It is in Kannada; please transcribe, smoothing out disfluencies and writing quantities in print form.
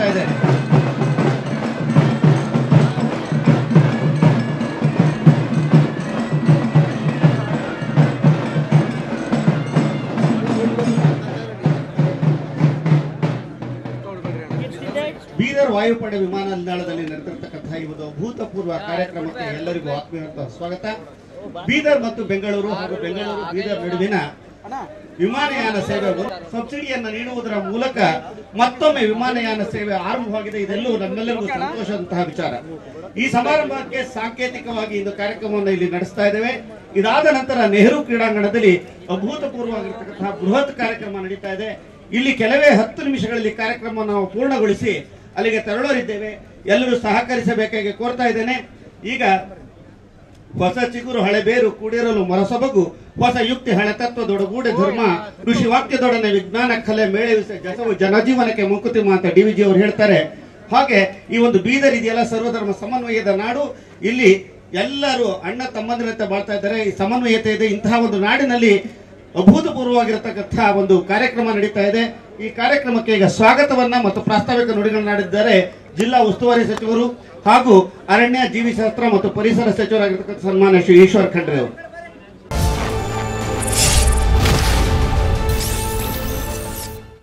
ನಡೆಸ್ತಾ ಇದೆ. ಬೀದರ್ ವಾಯುಪಡೆ ವಿಮಾನ ನಿಲ್ದಾಣದಲ್ಲಿ ನಡೆದಿರತಕ್ಕಂತಹ ಈ ಒಂದು ಅಭೂತಪೂರ್ವ ಕಾರ್ಯಕ್ರಮಕ್ಕೆ ಎಲ್ಲರಿಗೂ ಆತ್ಮೀಯವಾದ ಸ್ವಾಗತ. ಬೀದರ್ ಮತ್ತು ಬೆಂಗಳೂರು ಹಾಗೂ ಬೆಂಗಳೂರು ಬೀದರ್ ನಡುವಿನ ವಿಮಾನಯಾನ ಸೇವೆ ಸಬ್ಸಿಡಿಯನ್ನು ನೀಡುವುದರ ಮೂಲಕ ಮತ್ತೊಮ್ಮೆ ವಿಮಾನಯಾನ ಸೇವೆ ಆರಂಭವಾಗಿದೆ. ಇದೆಲ್ಲವೂ ನಮ್ಮೆಲ್ಲರಿಗೂ ಸಂತೋಷದಂತಹ ವಿಚಾರ. ಈ ಸಮಾರಂಭಕ್ಕೆ ಸಾಂಕೇತಿಕವಾಗಿ ಇಂದು ಕಾರ್ಯಕ್ರಮವನ್ನು ಇಲ್ಲಿ ನಡೆಸ್ತಾ ಇದ್ದೇವೆ. ಇದಾದ ನಂತರ ನೆಹರು ಕ್ರೀಡಾಂಗಣದಲ್ಲಿ ಅಭೂತಪೂರ್ವವಾಗಿರತಕ್ಕಂತಹ ಬೃಹತ್ ಕಾರ್ಯಕ್ರಮ ನಡೀತಾ ಇದೆ. ಇಲ್ಲಿ ಕೆಲವೇ 10 ನಿಮಿಷಗಳಲ್ಲಿ ಕಾರ್ಯಕ್ರಮವನ್ನು ನಾವು ಪೂರ್ಣಗೊಳಿಸಿ ಅಲ್ಲಿಗೆ ತೆರಳೋರಿದ್ದೇವೆ. ಎಲ್ಲರೂ ಸಹಕರಿಸಬೇಕಾಗಿ ಕೋರ್ತಾ ಇದ್ದೇನೆ. ಈಗ ಹೊಸ ಚಿಗುರು ಹಳೆ ಬೇರು ಕೂಡಿರಲು ಮೊರಸೊಬಗು, ಹೊಸ ಯುಕ್ತಿ ಹಳೆ ತತ್ವದೊಡಗೂಡೆ ಧರ್ಮ, ಋಷಿ ವಾಕ್ಯದೊಡನೆ ವಿಜ್ಞಾನ ಕಲೆ ಮೇಳವಿಸ ಜಸವು ಜನಜೀವನಕ್ಕೆ ಮಂಕುತಿಮ್ಮ ಅಂತ ಡಿ.ವಿ.ಜಿ ಅವರು ಹೇಳ್ತಾರೆ. ಹಾಗೆ ಈ ಒಂದು ಬೀದರ್ ಇದೆಯಲ್ಲ ಸರ್ವಧರ್ಮ ಸಮನ್ವಯದ ನಾಡು. ಇಲ್ಲಿ ಎಲ್ಲರೂ ಅಣ್ಣ ತಮ್ಮಂದಿರಂತೆ ಬಾಳ್ತಾ ಇದ್ದಾರೆ. ಈ ಸಮನ್ವಯತೆ ಇದೆ. ಇಂತಹ ಒಂದು ನಾಡಿನಲ್ಲಿ ಅಭೂತಪೂರ್ವವಾಗಿರತಕ್ಕಂತಹ ಒಂದು ಕಾರ್ಯಕ್ರಮ ನಡೀತಾ ಇದೆ. ಈ ಕಾರ್ಯಕ್ರಮಕ್ಕೆ ಈಗ ಸ್ವಾಗತವನ್ನ ಮತ್ತು ಪ್ರಾಸ್ತಾವಿಕ ನುಡಿಗಳನ್ನಾಡಿದ್ದಾರೆ ಜಿಲ್ಲಾ ಉಸ್ತುವಾರಿ ಸಚಿವರು ಹಾಗೂ ಅರಣ್ಯ ಜೀವಿಶಾಸ್ತ್ರ ಮತ್ತು ಪರಿಸರ ಸಚಿವರಾಗಿರ್ತಕ್ಕಂಥ ಸನ್ಮಾನ್ಯ ಶ್ರೀ ಈಶ್ವರ್ ಖಂಡ್ರೆ ಅವರು.